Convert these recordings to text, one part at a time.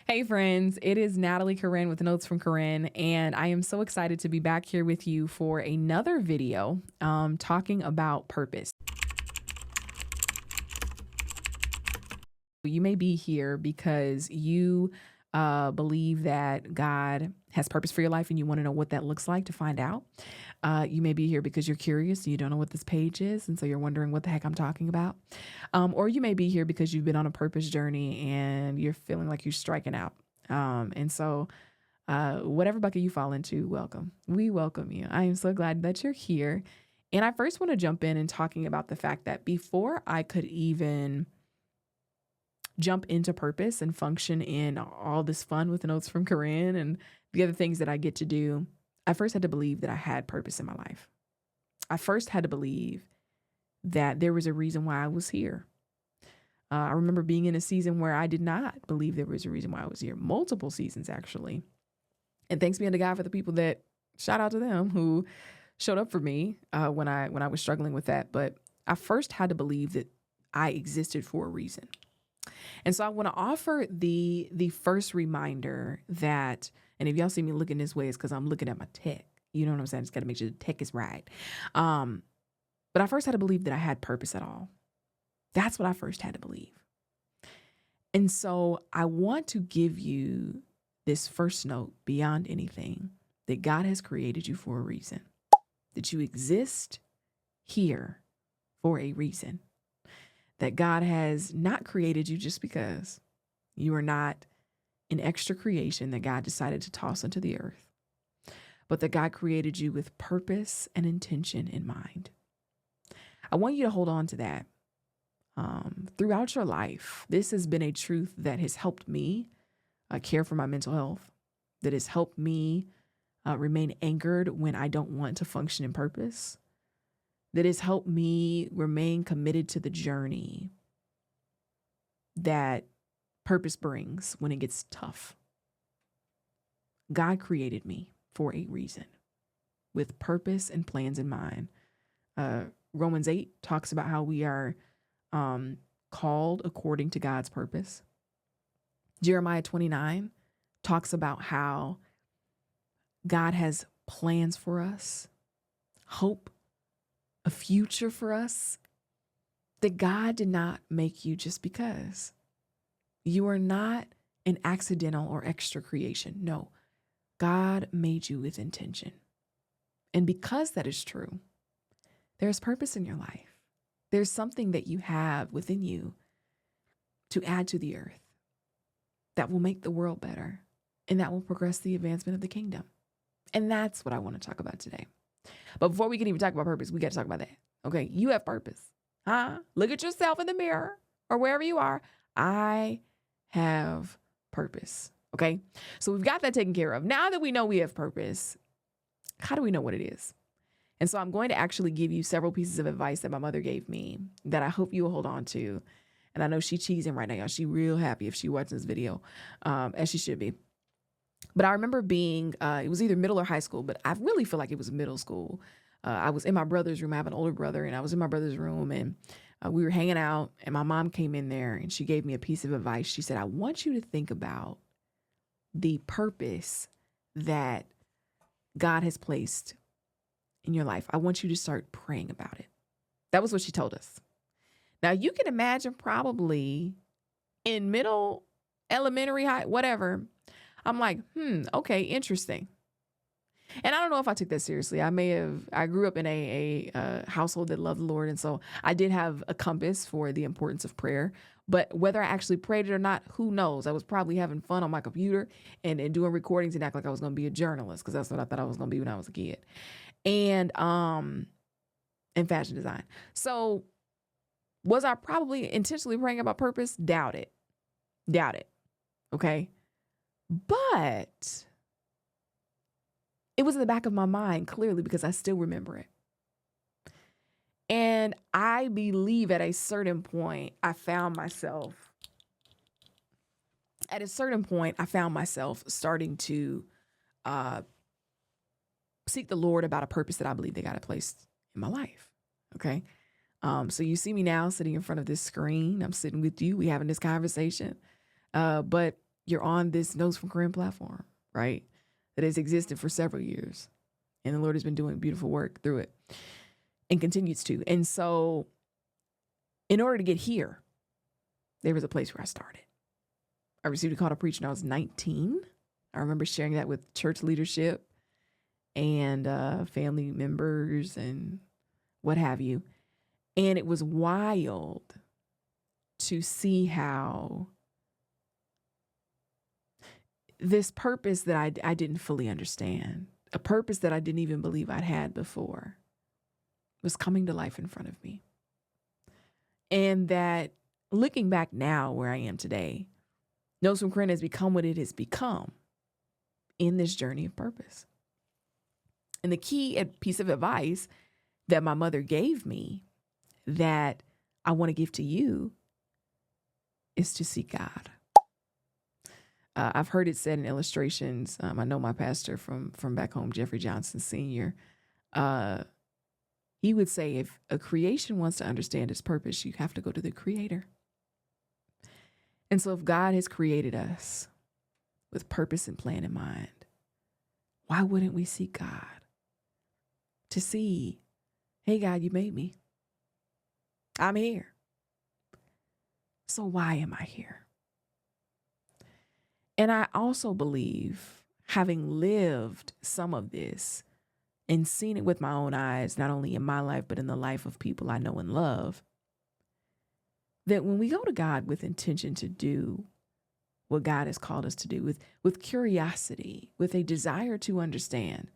Hey friends, it is Natalie Corrin with Notes from Corrin, and I am so excited to be back here with you for another video talking about purpose. You may be here because you believe that God has purpose for your life and you want to know what that looks like to find out. You may be here because you're curious and you don't know what this page is, and so you're wondering what the heck I'm talking about. Or you may be here because you've been on a purpose journey and you're feeling like you're striking out. Whatever bucket you fall into, welcome. We welcome you. I am so glad that you're here. And I first want to jump in and talking about the fact that before I could even jump into purpose and function in all this fun with the Notes from Corinne and the other things that I get to do, I first had to believe that I had purpose in my life. I first had to believe that there was a reason why I was here. I remember being in a season where I did not believe there was a reason why I was here, multiple seasons actually. And thanks be unto God for the people that, shout out to them, who showed up for me when I was struggling with that. But I first had to believe that I existed for a reason. And so I want to offer the first reminder that, and if y'all see me looking this way, it's because I'm looking at my tech. You know what I'm saying? Just got to make sure the tech is right. But I first had to believe that I had purpose at all. That's what I first had to believe. And so I want to give you this first note beyond anything, that God has created you for a reason, that you exist here for a reason, that God has not created you just because. You are not an extra creation that God decided to toss into the earth, but that God created you with purpose and intention in mind. I want you to hold on to that. Throughout your life, this has been a truth that has helped me care for my mental health, that has helped me remain anchored when I don't want to function in purpose, that has helped me remain committed to the journey that purpose brings when it gets tough. God created me for a reason, with purpose and plans in mind. Romans 8 talks about how we are called according to God's purpose. Jeremiah 29 talks about how God has plans for us, hope, a future for us, that God did not make you just because. You are not an accidental or extra creation. No, God made you with intention. And because that is true, there's purpose in your life. There's something that you have within you to add to the earth that will make the world better and that will progress the advancement of the kingdom. And that's what I want to talk about today. But before we can even talk about purpose, we got to talk about that. Okay, you have purpose. Look at yourself in the mirror or wherever you are. I have purpose. Okay, so we've got that taken care of. Now that we know we have purpose, how do we know what it is? And so I'm going to actually give you several pieces of advice that my mother gave me that I hope you will hold on to. And I know she's cheesing right now, y'all. She's real happy if she watches this video, as she should be. But I remember being, it was either middle or high school, but I really feel like it was middle school. I was in my brother's room. I have an older brother, and I was in my brother's room, and we were hanging out, and my mom came in there, and she gave me a piece of advice. She said, I want you to think about the purpose that God has placed in your life. I want you to start praying about it. That was what she told us. Now, you can imagine probably in middle, elementary, high, whatever, I'm like, okay, interesting. And I don't know if I took that seriously. I grew up in a household that loved the Lord. And so I did have a compass for the importance of prayer. But whether I actually prayed it or not, who knows? I was probably having fun on my computer and doing recordings and act like I was going to be a journalist, because that's what I thought I was going to be when I was a kid. And fashion design. So was I probably intentionally praying about purpose? Doubt it. Okay. But it was in the back of my mind clearly, because I still remember it. And I believe at a certain point, I found myself starting to seek the Lord about a purpose that I believe that God had placed in my life. Okay. So you see me now sitting in front of this screen. I'm sitting with you. We having this conversation. But you're on this Notes from Corrin platform, right? That has existed for several years. And the Lord has been doing beautiful work through it and continues to. And so in order to get here, there was a place where I started. I received a call to preach when I was 19. I remember sharing that with church leadership and family members and what have you. And it was wild to see how this purpose that I didn't fully understand, a purpose that I didn't even believe I'd had before, was coming to life in front of me. And that looking back now where I am today, Notes from Corrin has become what it has become in this journey of purpose. And the key piece of advice that my mother gave me that I want to give to you is to seek God. I've heard it said in illustrations. I know my pastor from back home, Jeffrey Johnson Sr., he would say if a creation wants to understand its purpose, you have to go to the creator. And so if God has created us with purpose and plan in mind, why wouldn't we seek God to see, hey, God, you made me. I'm here. So why am I here? And I also believe, having lived some of this and seen it with my own eyes, not only in my life, but in the life of people I know and love, that when we go to God with intention to do what God has called us to do, with curiosity, with a desire to understand,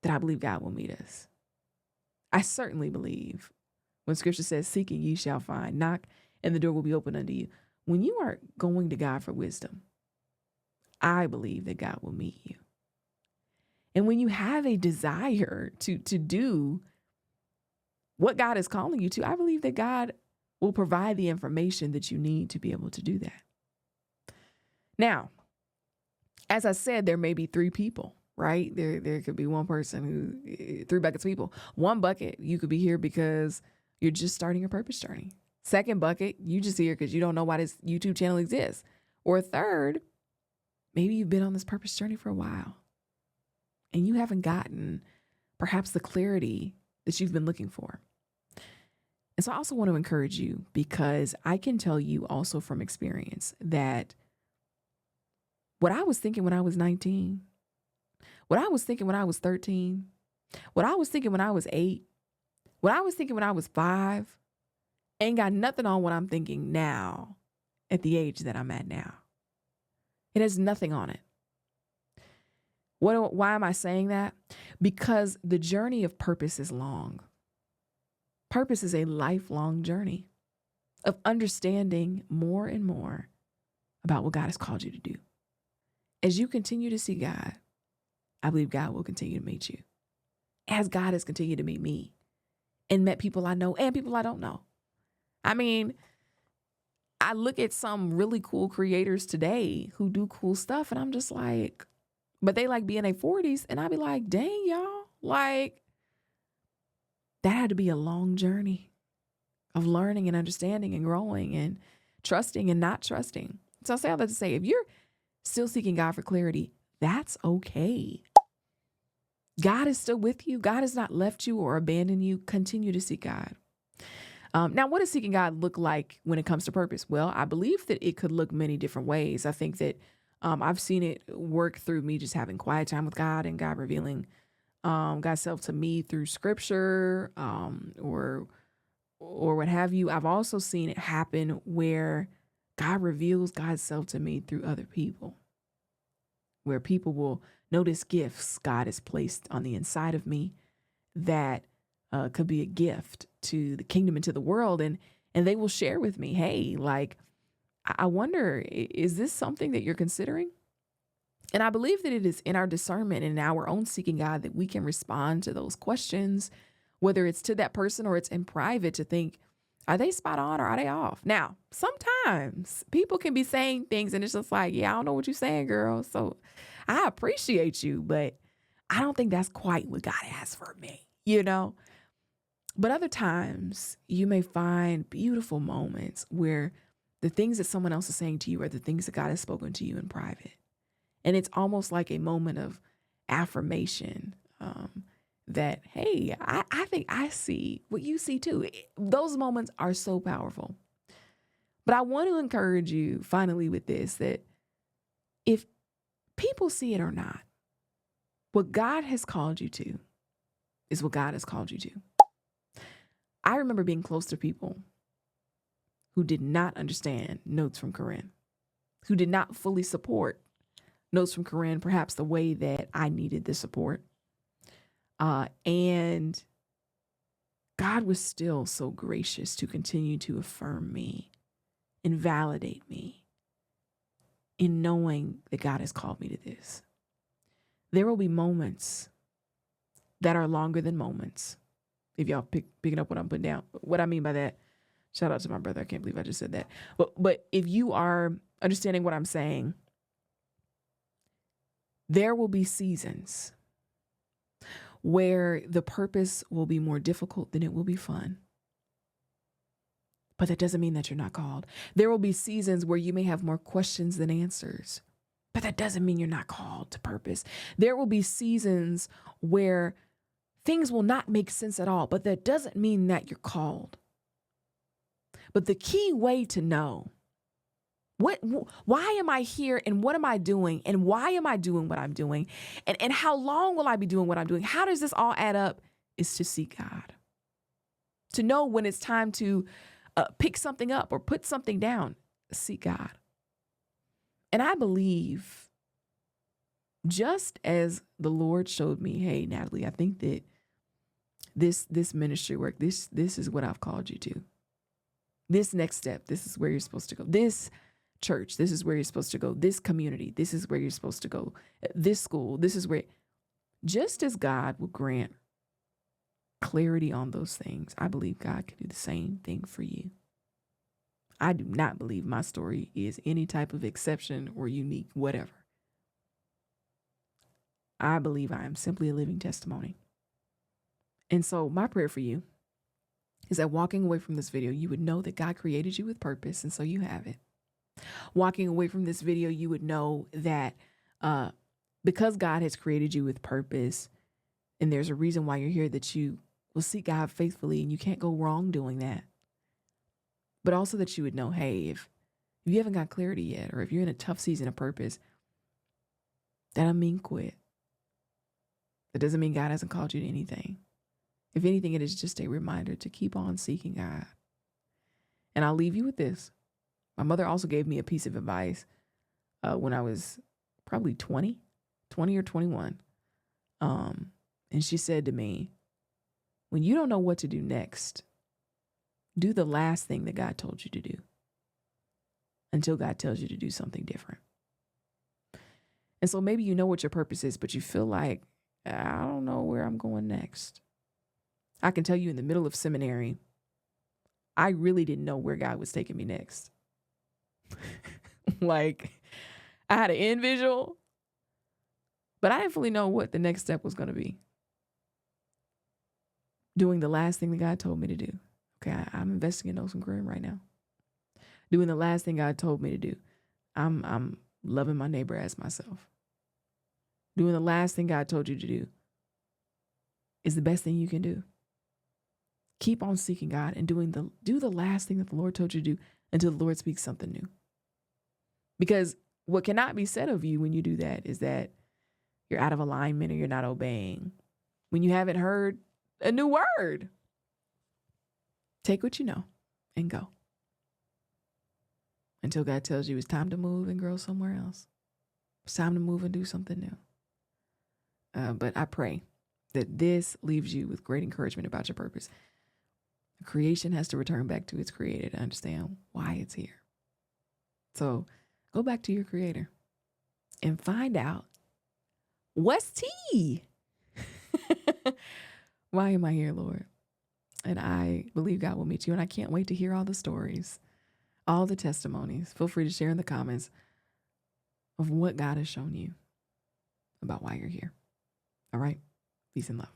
that I believe God will meet us. I certainly believe when scripture says, seek and ye shall find, knock and the door will be open unto you. When you are going to God for wisdom, I believe that God will meet you. And when you have a desire to do what God is calling you to, I believe that God will provide the information that you need to be able to do that. Now, as I said, there may be three people, right? There could be one person who, three buckets of people. One bucket, you could be here because you're just starting your purpose journey. Second bucket, you just here because you don't know why this YouTube channel exists. Or third, maybe you've been on this purpose journey for a while and you haven't gotten perhaps the clarity that you've been looking for. And so I also want to encourage you, because I can tell you also from experience that what I was thinking when I was 19, what I was thinking when I was 13, what I was thinking when I was 8, what I was thinking when I was 5, ain't got nothing on what I'm thinking now at the age that I'm at now. It has nothing on it. Why am I saying that? Because the journey of purpose is long. Purpose is a lifelong journey of understanding more and more about what God has called you to do. As you continue to see God, I believe God will continue to meet you. As God has continued to meet me and met people I know and people I don't know. I mean, I look at some really cool creators today who do cool stuff and I'm just like, but they like be in their 40s and I be like, dang, y'all, like that had to be a long journey of learning and understanding and growing and trusting and not trusting. So I say all that to say, if you're still seeking God for clarity, that's okay. God is still with you. God has not left you or abandoned you. Continue to seek God. Now, what does seeking God look like when it comes to purpose? Well, I believe that it could look many different ways. I think that I've seen it work through me just having quiet time with God and God revealing God's self to me through scripture or what have you. I've also seen it happen where God reveals God's self to me through other people, where people will notice gifts God has placed on the inside of me that could be a gift to the kingdom and to the world. And they will share with me, hey, like, I wonder, is this something that you're considering? And I believe that it is in our discernment and in our own seeking God that we can respond to those questions, whether it's to that person or it's in private, to think, are they spot on or are they off? Now, sometimes people can be saying things and it's just like, yeah, I don't know what you're saying, girl. So I appreciate you, but I don't think that's quite what God has for me, you know? But other times you may find beautiful moments where The things that someone else is saying to you are the things that God has spoken to you in private. And it's almost like a moment of affirmation, that, hey, I think I see what you see too. Those moments are so powerful. But I want to encourage you finally with this, that if people see it or not, what God has called you to is what God has called you to. I remember being close to people who did not understand Notes from Corrin, who did not fully support Notes from Corrin, perhaps the way that I needed the support. And God was still so gracious to continue to affirm me and validate me in knowing that God has called me to this. There will be moments that are longer than moments. If y'all picking up what I'm putting down, what I mean by that, shout out to my brother. I can't believe I just said that. But if you are understanding what I'm saying, there will be seasons where the purpose will be more difficult than it will be fun. But that doesn't mean that you're not called. There will be seasons where you may have more questions than answers, but that doesn't mean you're not called to purpose. There will be seasons where things will not make sense at all, but that doesn't mean that you're called. But the key way to know why am I here and what am I doing and why am I doing what I'm doing and how long will I be doing what I'm doing? How does this all add up? Is to seek God. To know when it's time to pick something up or put something down, seek God. And I believe, just as the Lord showed me, hey, Natalie, I think that this ministry work, this is what I've called you to. This next step, this is where you're supposed to go. This church, this is where you're supposed to go. This community, this is where you're supposed to go. This school, this is where, just as God will grant clarity on those things, I believe God can do the same thing for you. I do not believe my story is any type of exception or unique, whatever. I believe I am simply a living testimony. And so my prayer for you is that walking away from this video, you would know that God created you with purpose, and so you have it. Walking away from this video, you would know that because God has created you with purpose, and there's a reason why you're here, that you will seek God faithfully, and you can't go wrong doing that. But also that you would know, hey, if you haven't got clarity yet, or if you're in a tough season of purpose, that doesn't mean quit. That doesn't mean God hasn't called you to anything. If anything, it is just a reminder to keep on seeking God. And I'll leave you with this. My mother also gave me a piece of advice when I was probably 20 or 21. And she said to me, when you don't know what to do next, do the last thing that God told you to do until God tells you to do something different. And so maybe you know what your purpose is, but you feel like, I don't know where I'm going next. I can tell you, in the middle of seminary, I really didn't know where God was taking me next. Like, I had an end visual, but I didn't fully know what the next step was going to be. Doing the last thing that God told me to do. Okay, I'm investing in Notes from Corrin right now. Doing the last thing God told me to do. I'm loving my neighbor as myself. Doing the last thing God told you to do is the best thing you can do. Keep on seeking God and do the last thing that the Lord told you to do until the Lord speaks something new. Because what cannot be said of you when you do that is that you're out of alignment or you're not obeying. When you haven't heard a new word, take what you know and go. Until God tells you it's time to move and grow somewhere else. It's time to move and do something new. But I pray that this leaves you with great encouragement about your purpose. Creation has to return back to its creator to understand why it's here. So go back to your creator and find out, what's tea? Why am I here, Lord? And I believe God will meet you. And I can't wait to hear all the stories, all the testimonies. Feel free to share in the comments of what God has shown you about why you're here. All right. Peace and love.